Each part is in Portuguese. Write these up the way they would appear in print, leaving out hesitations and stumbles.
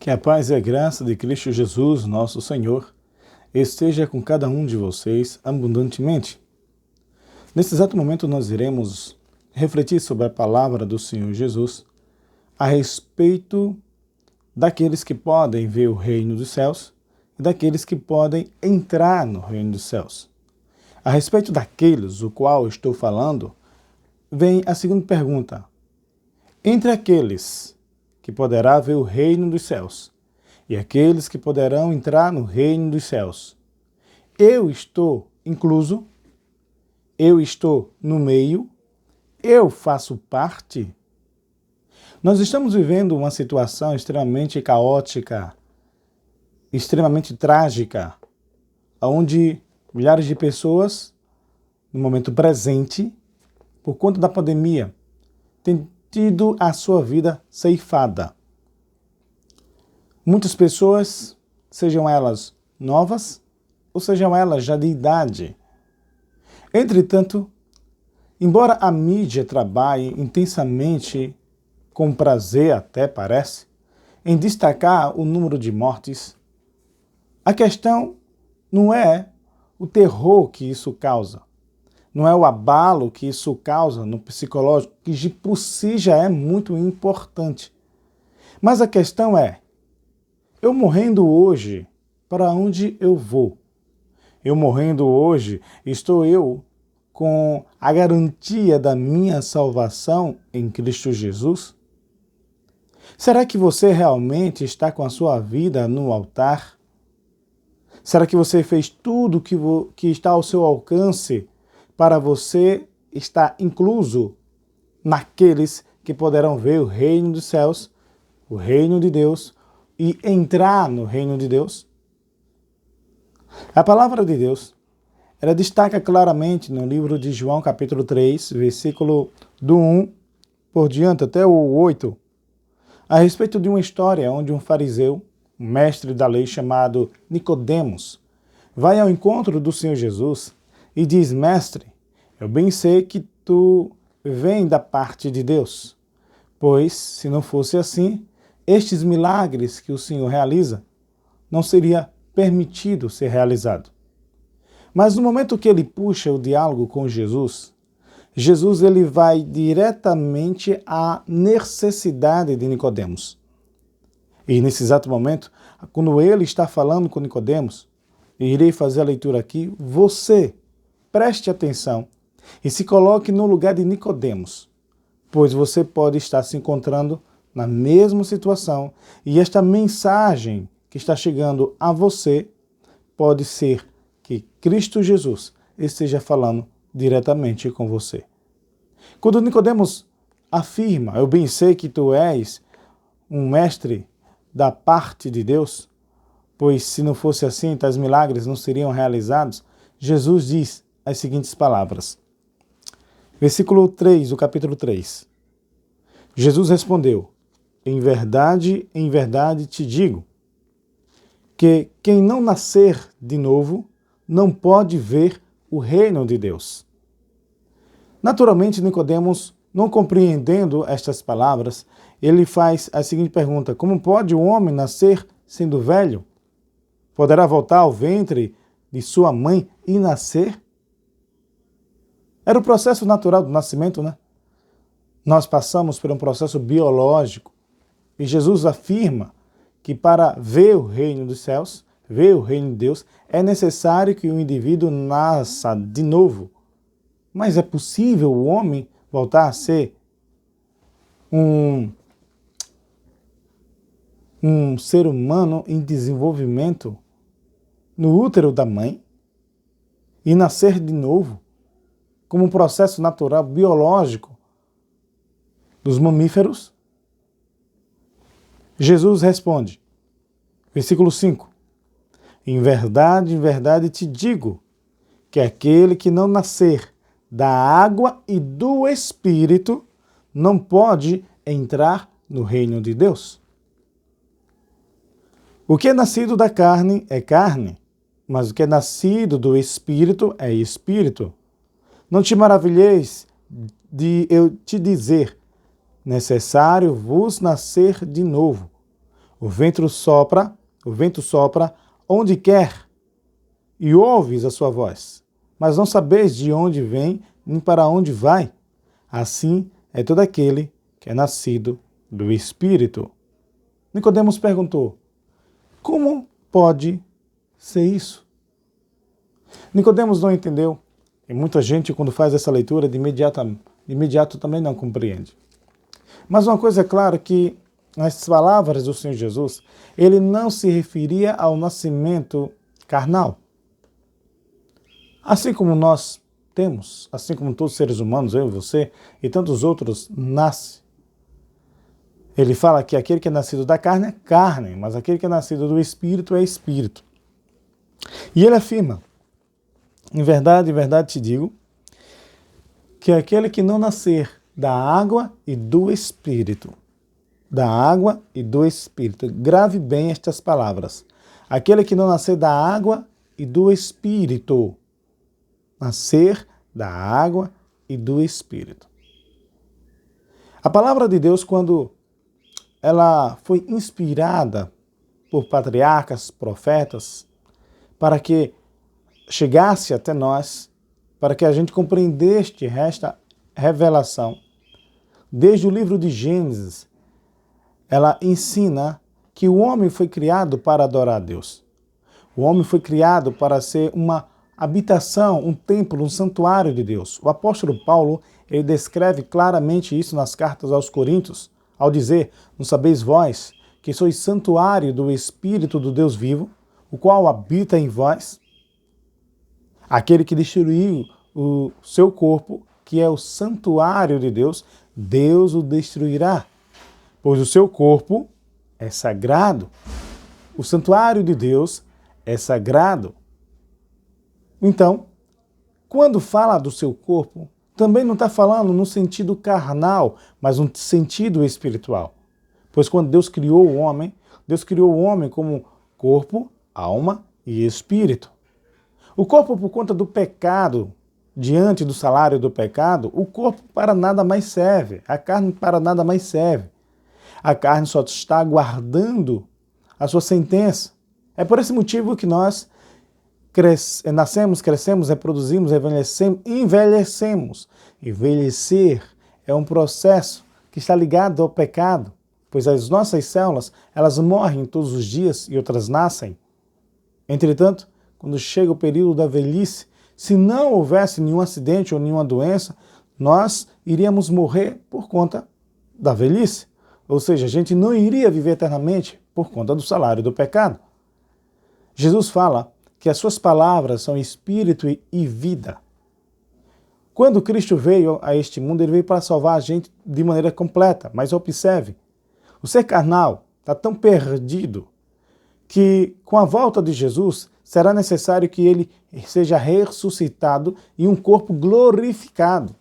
Que a paz e a graça de Cristo Jesus, nosso Senhor, esteja com cada um de vocês abundantemente. Nesse exato momento nós iremos refletir sobre a palavra do Senhor Jesus a respeito daqueles que podem ver o reino dos céus e daqueles que podem entrar no reino dos céus. A respeito daqueles o qual estou falando, vem a segunda pergunta. Entre aqueles que poderá ver o reino dos céus e aqueles que poderão entrar no reino dos céus, eu estou incluso? Eu estou no meio? Eu faço parte? Nós estamos vivendo uma situação extremamente caótica, extremamente trágica, onde milhares de pessoas, no momento presente, por conta da pandemia, têm tido a sua vida ceifada. Muitas pessoas, sejam elas novas ou sejam elas já de idade. Entretanto, embora a mídia trabalhe intensamente, com prazer até parece, em destacar o número de mortes, a questão não é o terror que isso causa, não é o abalo que isso causa no psicológico, que de por si já é muito importante. Mas a questão é, eu morrendo hoje, para onde eu vou? Eu morrendo hoje, estou eu com a garantia da minha salvação em Cristo Jesus? Será que você realmente está com a sua vida no altar? Será que você fez tudo que está ao seu alcance para você estar incluso naqueles que poderão ver o reino dos céus, o reino de Deus e entrar no reino de Deus? A palavra de Deus, ela destaca claramente no livro de João, capítulo 3, versículo do 1 por diante até o 8, a respeito de uma história onde um fariseu, um mestre da lei chamado Nicodemos, vai ao encontro do Senhor Jesus e diz: Mestre, eu bem sei que tu vem da parte de Deus, pois, se não fosse assim, estes milagres que o Senhor realiza não seria permitido ser realizado. Mas no momento que ele puxa o diálogo com Jesus, Jesus ele vai diretamente à necessidade de Nicodemos. E nesse exato momento, quando ele está falando com Nicodemos, irei fazer a leitura aqui, você preste atenção e se coloque no lugar de Nicodemos, pois você pode estar se encontrando na mesma situação e esta mensagem que está chegando a você pode ser que Cristo Jesus esteja falando diretamente com você. Quando Nicodemos afirma, eu bem sei que tu és um mestre da parte de Deus, pois se não fosse assim, tais milagres não seriam realizados, Jesus diz as seguintes palavras. Versículo 3, do capítulo 3. Jesus respondeu: em verdade te digo, que quem não nascer de novo não pode ver o reino de Deus. Naturalmente, Nicodemos, não compreendendo estas palavras, ele faz a seguinte pergunta: como pode o homem nascer sendo velho? Poderá voltar ao ventre de sua mãe e nascer? Era o processo natural do nascimento, né? Nós passamos por um processo biológico e Jesus afirma que para ver o reino dos céus, ver o reino de Deus, é necessário que o indivíduo nasça de novo. Mas é possível o homem voltar a ser um ser humano em desenvolvimento no útero da mãe e nascer de novo, como um processo natural biológico dos mamíferos? Jesus responde, versículo 5, em verdade te digo, que aquele que não nascer da água e do Espírito não pode entrar no reino de Deus. O que é nascido da carne é carne, mas o que é nascido do Espírito é Espírito. Não te maravilheis de eu te dizer, necessário vos nascer de novo. O vento sopra onde quer, e ouves a sua voz, mas não sabeis de onde vem, nem para onde vai. Assim é todo aquele que é nascido do Espírito. Nicodemos perguntou: como pode ser isso? Nicodemos não entendeu, e muita gente, quando faz essa leitura, de imediato também não compreende. Mas uma coisa é clara, que nas palavras do Senhor Jesus, ele não se referia ao nascimento carnal. Assim como nós temos, assim como todos os seres humanos, eu e você, e tantos outros, nascem. Ele fala que aquele que é nascido da carne é carne, mas aquele que é nascido do Espírito é Espírito. E ele afirma: em verdade te digo, que aquele que não nascer da água e do Espírito, grave bem estas palavras, aquele que não nascer da água e do Espírito, nascer da água e do Espírito. A palavra de Deus, quando ela foi inspirada por patriarcas, profetas, para que chegasse até nós, para que a gente compreendesse esta revelação, desde o livro de Gênesis, ela ensina que o homem foi criado para adorar a Deus. O homem foi criado para ser uma habitação, um templo, um santuário de Deus. O apóstolo Paulo, ele descreve claramente isso nas cartas aos Coríntios, ao dizer: não sabeis vós que sois santuário do Espírito do Deus vivo, o qual habita em vós? Aquele que destruiu o seu corpo, que é o santuário de Deus, Deus o destruirá, pois o seu corpo é sagrado. O santuário de Deus é sagrado. Então, quando fala do seu corpo, também não está falando no sentido carnal, mas no sentido espiritual. Pois quando Deus criou o homem como corpo, alma e espírito. O corpo, por conta do pecado, diante do salário do pecado, o corpo para nada mais serve, a carne para nada mais serve. A carne só está aguardando a sua sentença. É por esse motivo que nós nascemos, crescemos, reproduzimos, envelhecemos. Envelhecer é um processo que está ligado ao pecado, pois as nossas células, elas morrem todos os dias e outras nascem. Entretanto, quando chega o período da velhice, se não houvesse nenhum acidente ou nenhuma doença, nós iríamos morrer por conta da velhice. Ou seja, a gente não iria viver eternamente por conta do salário do pecado. Jesus fala que as suas palavras são espírito e vida. Quando Cristo veio a este mundo, ele veio para salvar a gente de maneira completa. Mas observe, o ser carnal está tão perdido que com a volta de Jesus será necessário que ele seja ressuscitado e um corpo glorificado.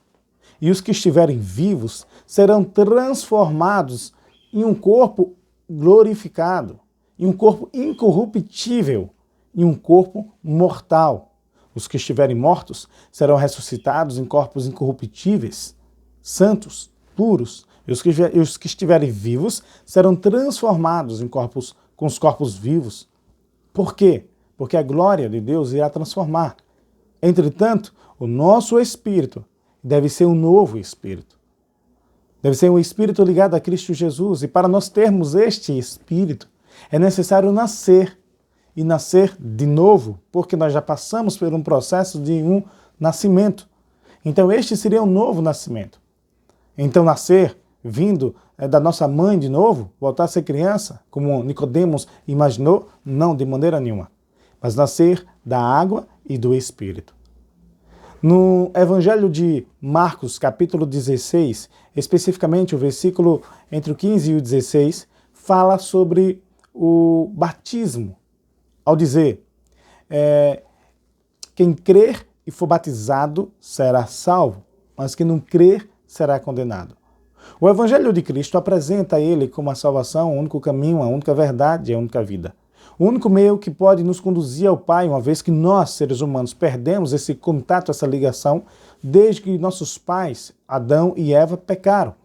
E os que estiverem vivos serão transformados em um corpo glorificado, em um corpo incorruptível, em um corpo mortal. Os que estiverem mortos serão ressuscitados em corpos incorruptíveis, santos, puros. E os que estiverem vivos serão transformados em corpos, com os corpos vivos. Por quê? Porque a glória de Deus irá transformar. Entretanto, o nosso espírito deve ser um novo espírito. Deve ser um espírito ligado a Cristo Jesus. E para nós termos este espírito, é necessário nascer. E nascer de novo, porque nós já passamos por um processo de um nascimento. Então este seria um novo nascimento. Então nascer vindo da nossa mãe de novo, voltar a ser criança, como Nicodemos imaginou, não, de maneira nenhuma. Mas nascer da água e do Espírito. No Evangelho de Marcos, capítulo 16, especificamente o versículo entre o 15 e o 16, fala sobre o batismo, ao dizer, quem crer e for batizado será salvo, mas quem não crer será condenado. O Evangelho de Cristo apresenta ele como a salvação, o único caminho, a única verdade e a única vida. O único meio que pode nos conduzir ao Pai, uma vez que nós, seres humanos, perdemos esse contato, essa ligação, desde que nossos pais, Adão e Eva, pecaram.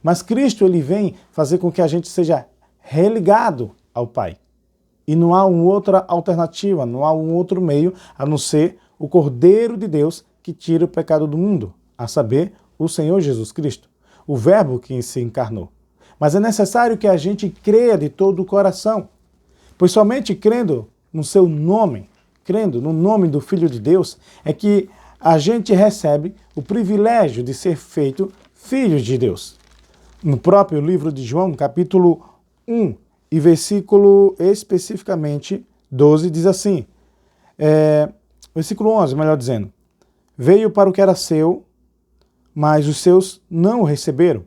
Mas Cristo, ele vem fazer com que a gente seja religado ao Pai. E não há uma outra alternativa, não há um outro meio a não ser o Cordeiro de Deus que tira o pecado do mundo, a saber, o Senhor Jesus Cristo, o Verbo que se encarnou. Mas é necessário que a gente creia de todo o coração, pois somente crendo no seu nome, crendo no nome do Filho de Deus, é que a gente recebe o privilégio de ser feito filhos de Deus. No próprio livro de João, capítulo 1, e versículo especificamente 12, diz assim, versículo 11, melhor dizendo, veio para o que era seu, mas os seus não o receberam.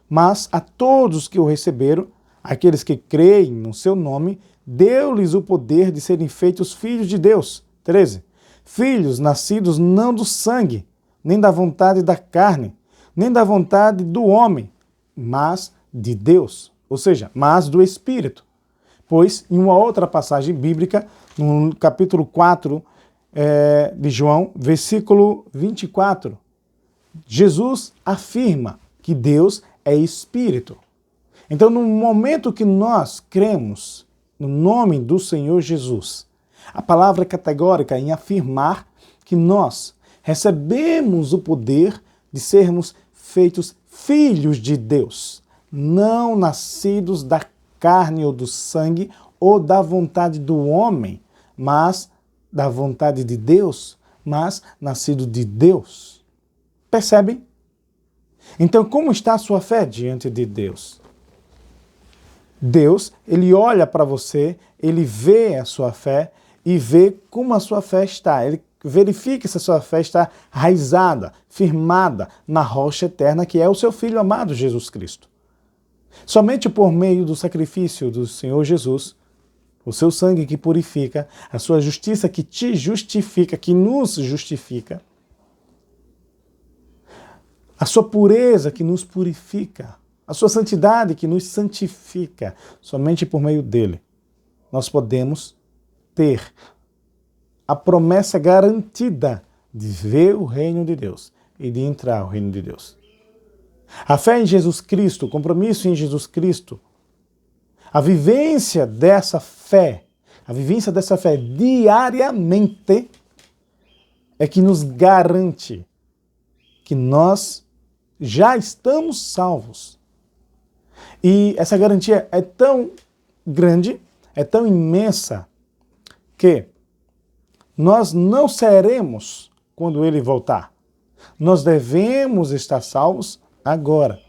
Mas a todos que o receberam, aqueles que creem no seu nome, deu-lhes o poder de serem feitos filhos de Deus. 13. Filhos nascidos não do sangue, nem da vontade da carne, nem da vontade do homem, mas de Deus. Ou seja, mas do Espírito. Pois, em uma outra passagem bíblica, no capítulo 4 de João, versículo 24, Jesus afirma que Deus é Espírito. Então, no momento que nós cremos no nome do Senhor Jesus, a palavra é categórica em afirmar que nós recebemos o poder de sermos feitos filhos de Deus, não nascidos da carne ou do sangue ou da vontade do homem, mas da vontade de Deus, mas nascido de Deus. Percebem? Então, como está a sua fé diante de Deus? Deus, ele olha para você, ele vê a sua fé e vê como a sua fé está. Ele verifica se a sua fé está raizada, firmada na rocha eterna que é o seu Filho amado Jesus Cristo. Somente por meio do sacrifício do Senhor Jesus, o seu sangue que purifica, a sua justiça que te justifica, que nos justifica, a sua pureza que nos purifica, a sua santidade que nos santifica, somente por meio dele, nós podemos ter a promessa garantida de ver o reino de Deus e de entrar no reino de Deus. A fé em Jesus Cristo, o compromisso em Jesus Cristo, a vivência dessa fé diariamente é que nos garante que nós já estamos salvos. E essa garantia é tão grande, é tão imensa, que nós não seremos quando ele voltar. Nós devemos estar salvos agora.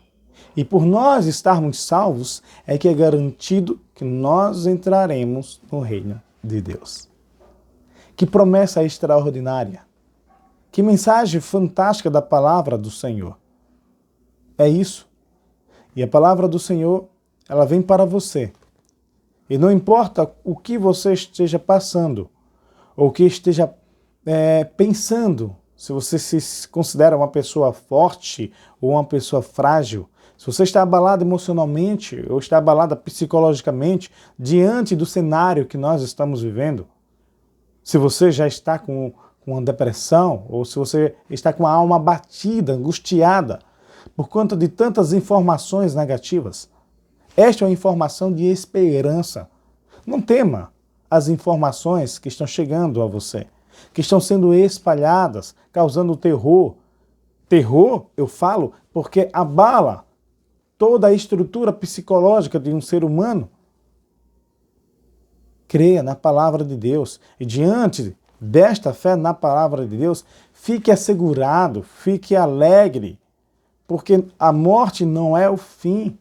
E por nós estarmos salvos, é que é garantido que nós entraremos no reino de Deus. Que promessa extraordinária! Que mensagem fantástica da palavra do Senhor! É isso. E a palavra do Senhor, ela vem para você. E não importa o que você esteja passando, ou o que esteja pensando, se você se considera uma pessoa forte ou uma pessoa frágil, se você está abalado emocionalmente ou está abalada psicologicamente diante do cenário que nós estamos vivendo, se você já está com uma depressão ou se você está com a alma abatida, angustiada, por conta de tantas informações negativas, esta é uma informação de esperança. Não tema as informações que estão chegando a você, que estão sendo espalhadas, causando terror. Terror, eu falo, porque abala toda a estrutura psicológica de um ser humano. Creia na palavra de Deus e diante desta fé na palavra de Deus, fique assegurado, fique alegre, porque a morte não é o fim,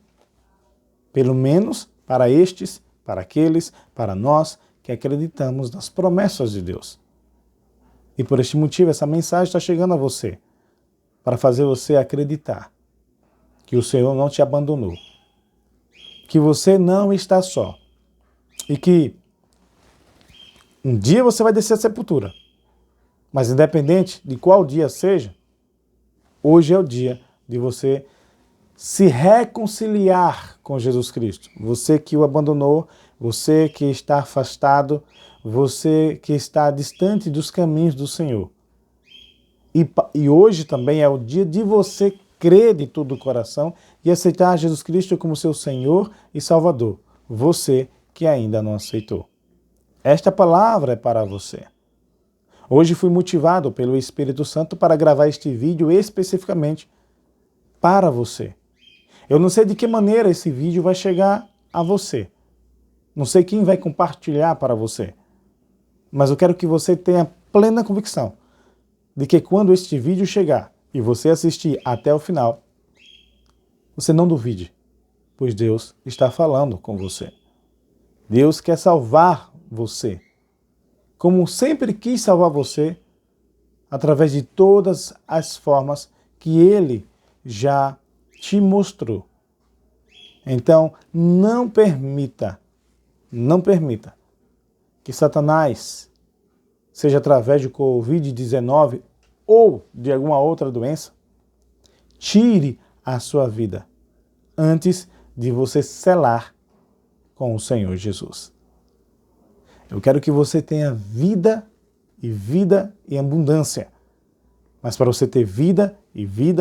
pelo menos para estes, para aqueles, para nós que acreditamos nas promessas de Deus. E por este motivo, essa mensagem está chegando a você, para fazer você acreditar que o Senhor não te abandonou, que você não está só, e que um dia você vai descer à sepultura, mas independente de qual dia seja, hoje é o dia de você se reconciliar com Jesus Cristo. Você que o abandonou, você que está afastado, você que está distante dos caminhos do Senhor. E hoje também é o dia de você crer de todo o coração e aceitar Jesus Cristo como seu Senhor e Salvador. você que ainda não aceitou. Esta palavra é para você. Hoje fui motivado pelo Espírito Santo para gravar este vídeo especificamente para você. Eu não sei de que maneira esse vídeo vai chegar a você. Não sei quem vai compartilhar para você. Mas eu quero que você tenha plena convicção de que quando este vídeo chegar e você assistir até o final, você não duvide, pois Deus está falando com você. Deus quer salvar você, como sempre quis salvar você, através de todas as formas que Ele já te mostrou. Então, não permita que Satanás, seja através de Covid-19 ou de alguma outra doença, tire a sua vida antes de você selar com o Senhor Jesus. Eu quero que você tenha vida em abundância. Mas para você ter vida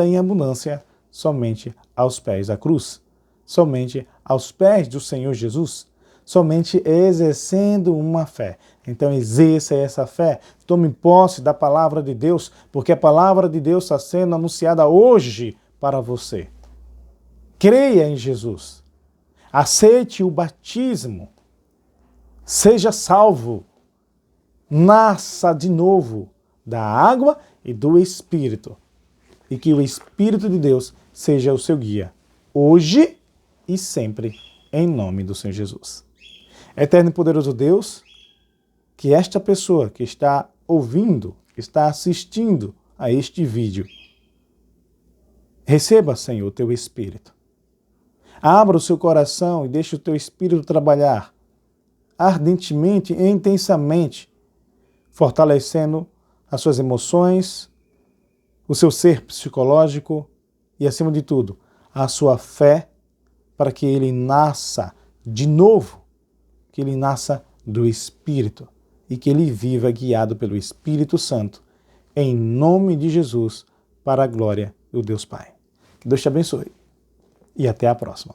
em abundância, somente aos pés da cruz, somente aos pés do Senhor Jesus, somente exercendo uma fé. Então exerça essa fé, tome posse da palavra de Deus, porque a palavra de Deus está sendo anunciada hoje para você. Creia em Jesus, aceite o batismo, seja salvo, nasça de novo da água e do Espírito, e que o Espírito de Deus seja o seu guia, hoje e sempre, em nome do Senhor Jesus. Eterno e poderoso Deus, que esta pessoa que está ouvindo, está assistindo a este vídeo, receba, Senhor, o teu Espírito. Abra o seu coração e deixe o teu Espírito trabalhar ardentemente e intensamente, fortalecendo as suas emoções, o seu ser psicológico e, acima de tudo, a sua fé, para que ele nasça de novo, que ele nasça do Espírito e que ele viva guiado pelo Espírito Santo, em nome de Jesus, para a glória do Deus Pai. Que Deus te abençoe e até a próxima.